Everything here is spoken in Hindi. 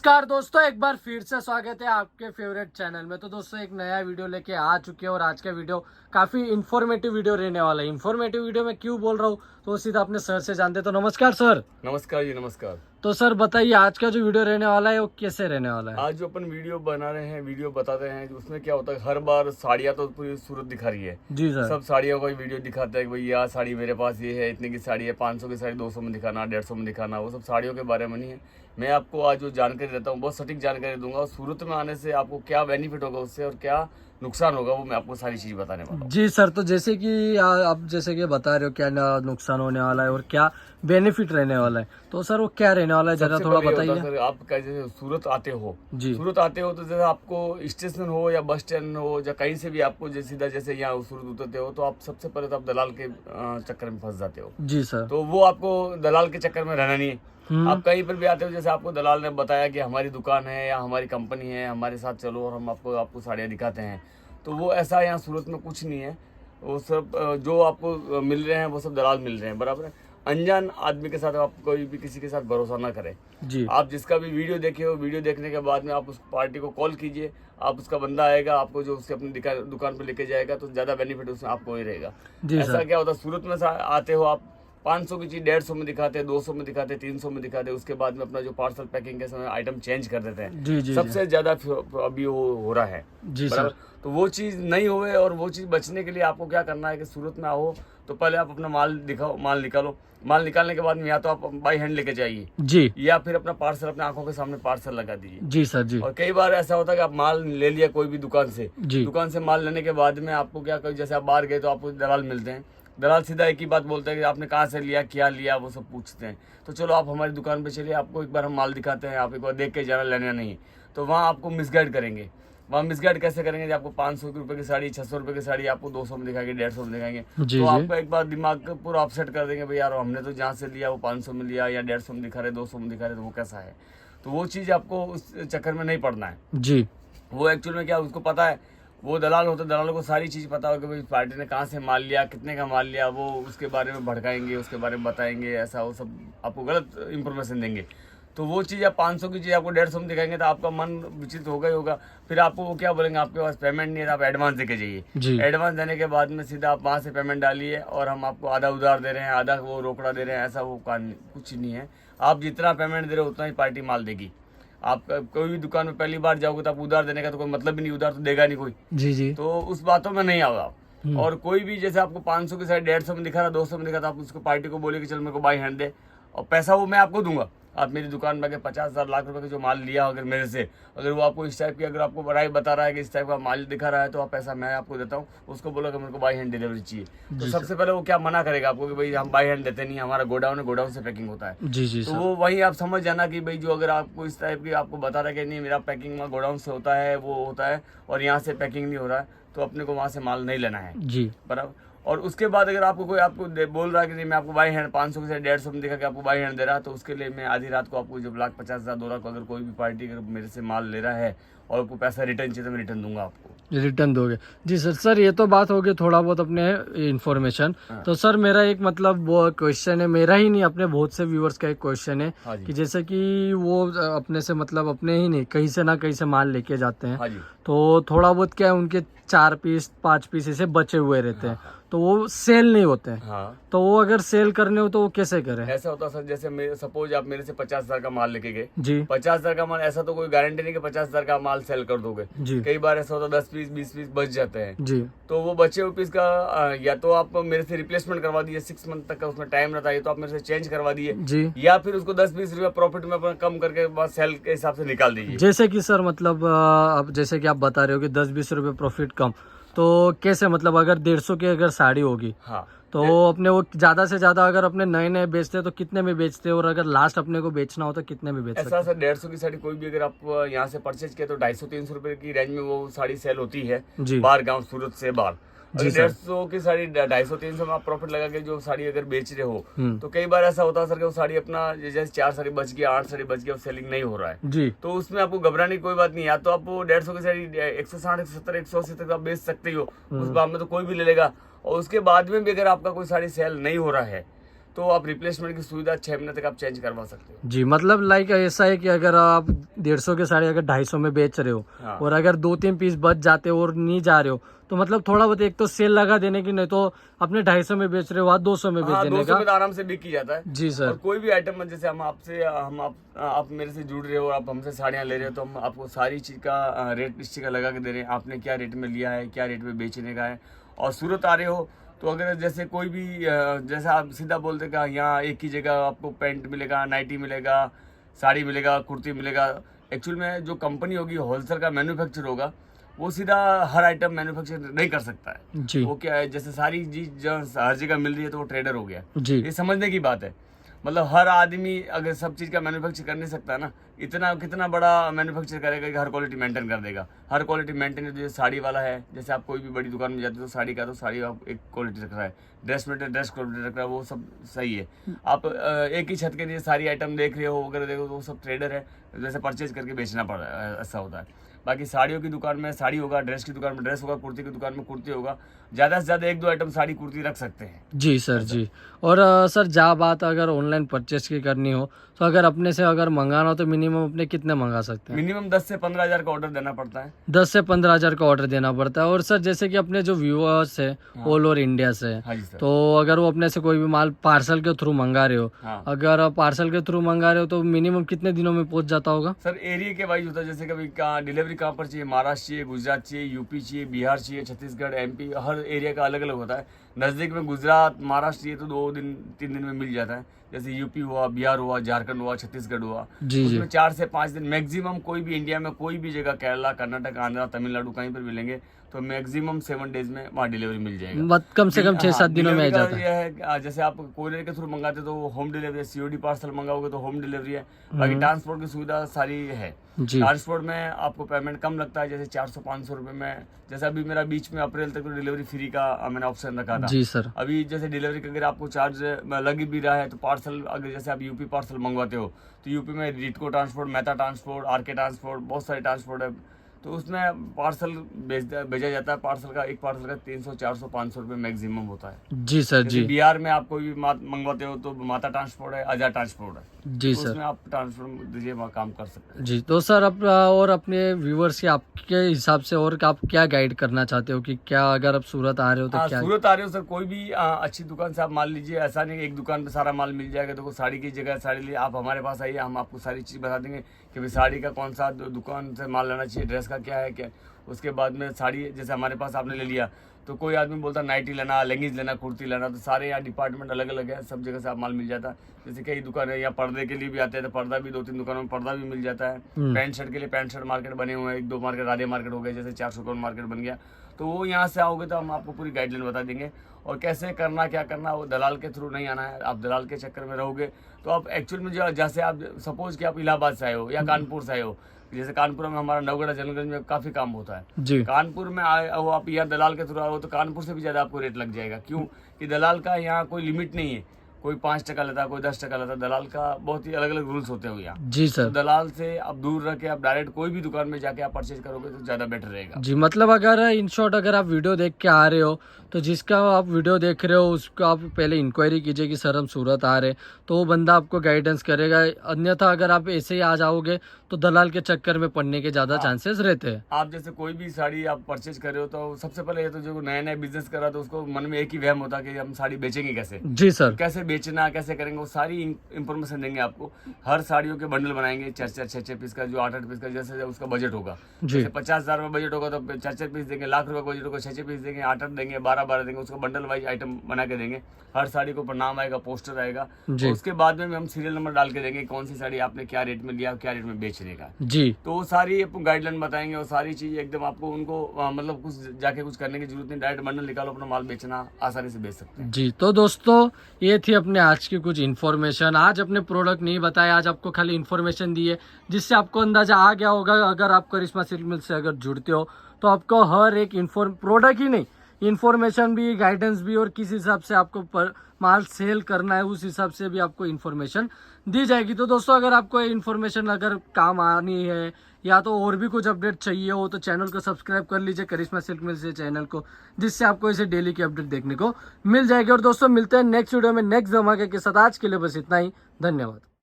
नमस्कार दोस्तों, एक बार फिर से स्वागत है आपके फेवरेट चैनल में। तो दोस्तों एक नया वीडियो लेके आ चुके हैं और आज का वीडियो काफी इन्फॉर्मेटिव वीडियो रहने वाला है। इन्फॉर्मेटिव वीडियो में क्यों बोल रहा हूँ तो सीधा अपने सर से जानते। तो नमस्कार सर। नमस्कार जी, नमस्कार। तो सर बताइए आज का जो वीडियो रहने वाला है वो कैसे रहने वाला है। आज जो अपन वीडियो बना रहे हैं, वीडियो बताते हैं, उसमें क्या होता है, हर बार साड़ियाँ तो पूरी सूरत दिखा रही है। जी सर। सब साड़ियों का वीडियो दिखाता है कि भाई यह साड़ी मेरे पास ये है, इतने की साड़ी है, 500 की साड़ी 200 में दिखाना, 150 में दिखाना। वो सब साड़ियों के बारे में नहीं है। मैं आपको आज जो जानकारी देता हूँ बहुत सटीक जानकारी दूंगा, और सूरत में आने से आपको क्या बेनिफिट होगा उससे और क्या नुकसान होगा, वो मैं आपको सारी चीज बताने वाला हूँ। जी सर, तो जैसे कि आप जैसे कि बता रहे हो क्या नुकसान होने वाला है और क्या बेनिफिट रहने वाला है, तो सर वो क्या रहने वाला है जरा सबसे थोड़ा पहले ये होता है, बताइए। सर आप जैसे सूरत आते हो, जी सूरत आते हो तो जैसे आपको स्टेशन हो या बस स्टैंड हो या कहीं से भी आपको सीधा जैसे यहाँ सूरत उतरते हो, तो आप सबसे पहले तो आप दलाल के चक्कर में फंस जाते हो। जी सर। तो वो आपको दलाल के चक्कर में रहना नहीं है। आप कहीं पर भी आते हो, जैसे आपको दलाल ने बताया कि हमारी दुकान है या हमारी कंपनी है, हमारे साथ चलो और हम आपको साड़ियाँ दिखाते हैं, तो वो ऐसा यहाँ सूरत में कुछ नहीं है। वो सब जो आपको मिल रहे हैं वो सब दलाल मिल रहे हैं, बराबर है। अनजान आदमी के साथ आप कोई भी किसी के साथ भरोसा ना करें। जी आप जिसका भी वीडियो देखे हो, वीडियो देखने के बाद में आप उस पार्टी को कॉल कीजिए, आप उसका बंदा आएगा, आपको जो उसके अपनी दुकान पर लेके जाएगा, तो ज़्यादा बेनिफिट उसमें आपको ही रहेगा। जी ऐसा सर। क्या होता है, सूरत में आते हो आप, 500 की चीज 150 में दिखाते हैं, 200 में दिखाते हैं, 300 में दिखाते हैं। उसके बाद में अपना जो पार्सल पैकिंग के समय आइटम चेंज कर देते हैं। जी जी सबसे ज्यादा अभी वो हो रहा है, जी बराबर। सर। तो वो चीज नहीं होवे, और वो चीज बचने के लिए आपको क्या करना है कि सूरत में आओ तो पहले आप अपना माल दिखाओ, माल निकालो। माल निकालने के बाद में या तो आप बाई हैंड लेके जाइए, जी या फिर अपना पार्सल अपने आंखों के सामने पार्सल लगा दीजिए। जी सर। जी और कई बार ऐसा होता है कि आप माल ले लिया कोई भी दुकान से, जी दुकान से माल लेने के बाद में आपको क्या करें, जैसे आप बाहर गए तो आपको दलाल मिलते हैं। दलाल सीधा एक ही बात बोलता है कि आपने कहाँ से लिया, क्या लिया, वो सब पूछते हैं। तो चलो आप हमारी दुकान पे चलिए, आपको एक बार हम माल दिखाते हैं, आप एक बार देख के जाना, लेना नहीं। तो वहाँ आपको मिसगाइड करेंगे। वहाँ मिसगाइड कैसे करेंगे कि आपको 500 रुपये की साड़ी, 600 रुपये की साड़ी आपको 200 में दिखाएंगे, 150 में दिखाएंगे। जी तो जी आपका एक बार दिमाग पूरा अपसेट कर देंगे, भाई यार हमने तो जहाँ से लिया वो 500 में लिया या 150 में दिखा रहे, 200 में दिखा रहे, तो वो कैसा है। तो वो चीज़ आपको उस चक्कर में नहीं पड़ना है। जी वो एक्चुअल में क्या उसको पता है, वो दलाल होता है, दलालों को सारी चीज़ पता हो कि भाई पार्टी ने कहाँ से माल लिया, कितने का माल लिया, वो उसके बारे में भड़काएंगे, उसके बारे में बताएंगे, ऐसा वो सब आपको गलत इंफॉर्मेशन देंगे। तो वो चीज़ आप 500 की चीज़ आपको 150 में दिखाएंगे तो आपका मन विचलित होगा ही होगा। फिर आपको वो क्या बोलेंगे, आपके पास पेमेंट नहीं है तो आप एडवांस देके जाइए। एडवांस देने के बाद में सीधा आप वहाँ से पेमेंट डालिए, और हम आपको आधा उधार दे रहे हैं, आधा वो रोकड़ा दे रहे हैं, ऐसा वो कुछ नहीं है। आप जितना पेमेंट दे रहे हो उतना ही पार्टी माल देगी। आप कोई भी दुकान में पहली बार जाओगे तो आप उधार देने का तो कोई मतलब ही नहीं, उधार तो देगा नहीं कोई। जी जी तो उस बातों में नहीं आओ आप। और कोई भी जैसे आपको 500 की साइड 150 में दिखा रहा, 200 में दिखा रहा, आप उसको पार्टी को बोले कि चल मेरे को बाई हैंड दे, और पैसा वो मैं आपको दूंगा। आप मेरी दुकान में अगर 50,000 लाख रुपए का जो माल लिया अगर मेरे से, अगर वो आपको इस टाइप की, अगर आपको बड़ाई बता रहा है कि इस टाइप का माल दिखा रहा है, तो आप पैसा मैं आपको देता हूँ। उसको बोला कि मेरे को बाई हैंड डिलीवरी चाहिए, तो सबसे पहले वो क्या मना करेगा आपको कि भाई हम बाई हैंड देते नहीं, हमारा गोडाउन है, गोडाउन से पैकिंग होता है। जी जी तो सर। वो वही आप समझ जाना कि भाई जो अगर आपको इस टाइप की आपको बता रहा है कि नहीं मेरा पैकिंग में गोडाउन से होता है, वो होता है, और यहाँ से पैकिंग नहीं हो रहा है, तो अपने को वहाँ से माल नहीं लेना है, जी बराबर। और उसके बाद अगर आपको कोई आपको बोल रहा है कि नहीं मैं आपको बाई हैंड 500 से 150 में दिखा के आपको बाई हैंड दे रहा है, तो उसके लिए मैं आधी रात को आपको जब 1,50,000 2 लाख अगर कोई भी पार्टी अगर मेरे से माल ले रहा है और आपको पैसा रिटर्न चाहिए तो मैं रिटर्न दूंगा आपको। रिटर्न दोगे। जी सर। सर ये तो बात होगी थोड़ा बहुत अपने इन्फॉर्मेशन। हाँ। तो सर मेरा एक मतलब वो क्वेश्चन है, मेरा ही नहीं अपने बहुत से व्यूअर्स का एक क्वेश्चन है हाँ जी। कि जैसे कि वो अपने से मतलब अपने ही नहीं कहीं से ना कहीं से माल लेके जाते हैं, हाँ जी। तो थोड़ा बहुत क्या है उनके 4 पीस 5 पीस ऐसे बचे हुए रहते हैं, तो वो सेल नहीं होते हैं। हाँ, तो वो अगर सेल करने हो तो वो कैसे करें। ऐसा होता है सर, जैसे सपोज आप मेरे से 50,000 का माल लेके गए, जी 50,000 का माल, ऐसा तो कोई गारंटी नहीं कि 50,000 का माल सेल कर दोगे। जी कई बार ऐसा होता है 10 पीस 20 पीस बच जाते हैं। जी तो वो बचे हुए पीस का या तो आप मेरे से रिप्लेसमेंट करवा दिए, 6 मंथ तक का उसमें टाइम रहता है, तो आप मेरे से चेंज करवा दिए, जी। या फिर उसको 10-20 रुपया प्रॉफिट में अपना कम करके बस सेल के हिसाब से निकाल दीजिए। जैसे कि सर मतलब अब जैसे कि आप बता रहे हो कि 10-20 रुपए प्रॉफिट कम, तो कैसे मतलब अगर 150 की अगर साड़ी होगी हाँ, तो अपने वो ज्यादा से ज्यादा अगर अपने नए नए बेचते हैं तो कितने में बेचते हैं, और अगर लास्ट अपने को बेचना हो तो कितने में बेच सकते ऐसा सर 150 की साड़ी कोई भी अगर आप यहाँ से परचेज किया तो 250-300 रुपए की रेंज में वो साड़ी सेल होती है, हैं। जी बाहर गांव सूरत से बाहर। अगर जी सर। 150 की साड़ी 250-300 में आप प्रॉफिट लगा के जो साड़ी अगर बेच रहे हो, हम्म। तो कई बार ऐसा होता है सर कि वो साड़ी अपना जैसे 4 साड़ी बच गया, 8 साड़ी बच गया, सेलिंग नहीं हो रहा है, जी तो उसमें आपको घबराने की कोई बात नहीं है। या तो आप वो 150 की साड़ी 160, 170, 180 तक आप बेच सकते हो, उस भाव में तो कोई भी ले लेगा। और उसके बाद में भी अगर आपका कोई साड़ी सेल नहीं हो रहा है, तो आप रिप्लेसमेंट की सुविधा 6 महीने तक आप चेंज करवा सकते हो। जी, मतलब लाइक ऐसा है कि अगर आप 150 के साड़ी अगर 250 में बेच रहे हो हाँ। और अगर 2-3 पीस बच जाते हो और नहीं जा रहे हो तो मतलब थोड़ा बहुत एक तो सेल लगा देने की, नहीं तो अपने 250 में बेच रहे हो, 200 में बेच हाँ, देने 200 का। में तो आराम से बिक ही जाता है। जी सर। और कोई भी आइटम जैसे आप मेरे से जुड़ रहे हो, आप हमसे साड़ियाँ ले रहे हो, तो हम आपको सारी चीज़ का रेट इस चीज़ का लगा के दे रहे हैं। आपने क्या रेट में लिया है, क्या रेट में बेचने का है। और सूरत आ रहे हो तो अगर जैसे कोई भी जैसे आप सीधा बोलते कि यहाँ एक ही जगह आपको पैंट मिलेगा, नाइटी मिलेगा, साड़ी मिलेगा, कुर्ती मिलेगा। एक्चुअल में जो कंपनी होगी, होलसेल का मैन्युफैक्चर होगा, वो सीधा हर आइटम मैन्युफैक्चर नहीं कर सकता है। जी वो क्या है, जैसे सारी चीज हर जगह मिल रही है तो वो ट्रेडर हो गया। जी ये समझने की बात है। मतलब हर आदमी अगर सब चीज का मैन्युफैक्चर कर नहीं सकता ना, इतना कितना बड़ा मैन्युफैक्चर करेगा कि हर क्वालिटी मेंटेन कर देगा। हर क्वालिटी मेंटेन, जैसे साड़ी वाला है, जैसे आप कोई भी बड़ी दुकान में जाते हो तो साड़ी का, तो साड़ी आप एक क्वालिटी रख रहा है, ड्रेस मटेरियल ड्रेस क्वालिटी रख रहा है, वो सब सही है। आप एक ही छत के नीचे सारी आइटम देख रहे हो वगैरह देखो, तो वो सब ट्रेडर है, जैसे परचेज करके बेचना पड़ रहा है, ऐसा होता है। बाकी साड़ियों की दुकान में साड़ी होगा, ड्रेस की दुकान में ड्रेस होगा, कुर्ती की दुकान में कुर्ती होगा। ज़्यादा से ज़्यादा 1-2 आइटम साड़ी कुर्ती रख सकते हैं। जी सर जी। और सर जहाँ बात अगर ऑनलाइन परचेस की करनी हो तो अगर अपने से अगर मंगाना हो तो मिनिमम अपने कितने मंगा सकते हैं? मिनिमम 10 से 15 हज़ार का ऑर्डर देना पड़ता है। 10 से 15 हज़ार का ऑर्डर देना पड़ता है। और सर जैसे कि अपने जो व्यूअर्स है ऑल ओवर इंडिया से, हाँ जी सर। तो अगर वो अपने से कोई भी माल पार्सल के थ्रू मंगा रहे हो, हाँ। अगर पार्सल के थ्रू मंगा रहे हो तो मिनिमम कितने दिनों में पहुंच जाता होगा? सर एरिया के वाइज होता है, जैसे कभी कहाँ डिलीवरी कहाँ पर चाहिए, महाराष्ट्र चाहिए, गुजरात चाहिए, यूपी चाहिए, बिहार चाहिए, छत्तीसगढ़, एमपी, हर एरिया का अलग अलग होता है। नज़दीक में गुजरात, महाराष्ट्र चाहिए तो 2 दिन 3 दिन में मिल जाता है। जैसे यूपी हुआ, बिहार हुआ, झारखंड हुआ, छत्तीसगढ़ हुआ, जी जी उसमें 4 से 5 दिन मैक्सिमम। कोई भी इंडिया में कोई भी जगह, केरला, कर्नाटक, आंध्रा, तमिलनाडु, कहीं पर मिलेंगे तो मैक्सिमम 7 डेज में वहाँ डिलीवरी मिल जाएगा। कम से कम 6-7 दिनों में आ डिलीवरी का जाता है। ये है, जैसे आप कोरियर के थ्रू मंगाते तो होम डिलीवरी है, सीओडी पार्सल मंगाओगे तो होम डिलीवरी है। बाकी ट्रांसपोर्ट की सुविधा सारी है। जी ट्रांसपोर्ट में आपको पेमेंट कम लगता है, जैसे 400-500 रुपये में। जैसे अभी मेरा बीच में अप्रैल तक तो डिलीवरी फ्री का मैंने ऑप्शन रखा था। जी सर। अभी जैसे डिलीवरी का अगर आपको चार्ज लग भी रहा है तो पार्सल, अगर जैसे आप यूपी पार्सल मंगवाते हो तो यूपी में Ritco transport, Mehta transport, RK transport, बहुत सारे ट्रांसपोर्ट है, तो उसमें पार्सल भेजा जाता है। एक पार्सल का 300, 400, 500 रुपये मैक्सिमम होता है। जी सर जैसे जी बिहार में आप कोई भी मंगवाते हो तो माता ट्रांसपोर्ट है, अजा ट्रांसपोर्ट है, जी तो सर उसमें आप ट्रांसपोर्ट दीजिए, वहाँ काम कर सकते हैं। जी। तो सर अब और अपने व्यूवर्स के आपके हिसाब से और आप क्या गाइड करना चाहते हो कि क्या अगर आप सूरत आ रहे हो तो हाँ, क्या? सूरत आ रहे हो सर, कोई भी अच्छी दुकान से आप माल लीजिए। ऐसा नहीं एक दुकान पे सारा माल मिल जाएगा। देखो साड़ी की जगह साड़ी लिए आप हमारे पास आइए, हम आपको सारी चीज़ बता देंगे कि भाई साड़ी का कौन सा दुकान से माल लेना चाहिए, ड्रेस का क्या है क्या। उसके बाद में साड़ी जैसे हमारे पास आपने ले लिया तो कोई आदमी बोलता नाइटी लेना, लेगिंग्स लेना, कुर्ती लेना, तो सारे यहाँ डिपार्टमेंट अलग अलग है, सब जगह से आप माल मिल जाता है। जैसे कई दुकान है यहाँ पर्दे के लिए भी आते हैं तो पर्दा भी 2-3 दुकानों में पर्दा भी मिल जाता है। पैंट शर्ट के लिए पैंट शर्ट मार्केट बने हुए हैं, 1-2 मार्केट, राधे मार्केट हो गए, जैसे 400 करोड़ मार्केट बन गया। तो वो यहाँ से आओगे तो हम आपको पूरी गाइडलाइन बता देंगे और कैसे करना क्या करना। वो दलाल के थ्रू नहीं आना है। आप दलाल के चक्कर में रहोगे तो आप एक्चुअल में जो, जैसे आप सपोज कि आप इलाहाबाद से आए हो या कानपुर से आए हो, जैसे कानपुर में हमारा नवगढ़ जलगंज में काफ़ी काम होता है, जी कानपुर में आए हो आप, यहाँ दलाल के थ्रू आओ तो कानपुर से भी ज़्यादा आपको रेट लग जाएगा। क्यों कि दलाल का यहाँ कोई लिमिट नहीं है, कोई 5% लेता है, कोई 10% लेता है। दलाल का बहुत ही अलग अलग रूल्स होते हैं यहाँ। जी तो सर दलाल से आप दूर रह के आप डायरेक्ट कोई भी दुकान में जाके आप परचेज करोगे तो ज़्यादा बेटर रहेगा। जी। मतलब अगर इन शॉर्ट अगर आप वीडियो देख के आ रहे हो तो जिसका आप वीडियो देख रहे हो उसको आप पहले इंक्वायरी कीजिए कि सर हम सूरत आ रहे, तो वो बंदा आपको गाइडेंस करेगा। अन्यथा अगर आप ऐसे ही आ जाओगे तो दलाल के चक्कर में पड़ने के ज़्यादा चांसेस रहते हैं। आप जैसे कोई भी साड़ी आप परचेज कर रहे हो तो सबसे पहले ये तो जो नया नया बिजनेस कर रहा है तो उसको मन में एक ही वहम होता है कि हम साड़ी बेचेंगे कैसे, जी सर। कैसे बेचना, कैसे करेंगे, वो सारी इंफॉर्मेशन देंगे आपको। हर साड़ियों के बंडल बनाएंगे 4-4, 6-6 पीस का, जो 8-8 पीस का, जैसे उसका बजट होगा। जी। जैसे 50,000 रुपये बजट होगा तो 4-4 पीस देंगे, लाख रुपये बजट होगा 6-6 पीस देंगे, 8-8 देंगे, 12-12 देंगे, उसको बंडल वाइज आइटम बना के देंगे। हर साड़ी को ऊपर नाम आएगा, पोस्टर आएगा, और उसके बाद में हम सीरियल नंबर डाल के देंगे कौन सी साड़ी आपने क्या रेट में लिया, क्या रेट में बेचने का। जी तो वो सारी आपको गाइडलाइन बताएंगे और सारी चीज़ एकदम आपको उनको मतलब कुछ जाके कुछ करने की जरूरत नहीं, डायरेक्ट बंडल निकालो, अपना माल बेचना आसानी से बेच सकते हैं। जी। तो दोस्तों ये थी अपने आज की कुछ इन्फॉर्मेशन। आज अपने प्रोडक्ट नहीं बताया, आज आपको खाली इन्फॉर्मेशन दी है जिससे आपको अंदाजा आ गया होगा। अगर आप करिश्मा सिल्क मिल से अगर जुड़ते हो तो आपको हर एक प्रोडक्ट ही नहीं, इन्फॉर्मेशन भी, गाइडेंस भी, और किस हिसाब से आपको माल सेल करना है उस हिसाब से भी आपको इन्फॉर्मेशन दी जाएगी। तो दोस्तों अगर आपको इन्फॉर्मेशन अगर काम आनी है या तो और भी कुछ अपडेट चाहिए हो तो चैनल को सब्सक्राइब कर लीजिए करिश्मा सिल्क मिल से चैनल को, जिससे आपको इसे डेली की अपडेट देखने को मिल जाएगी। और दोस्तों मिलते हैं नेक्स्ट वीडियो में नेक्स्ट धमाके के साथ। आज के लिए बस इतना ही, धन्यवाद।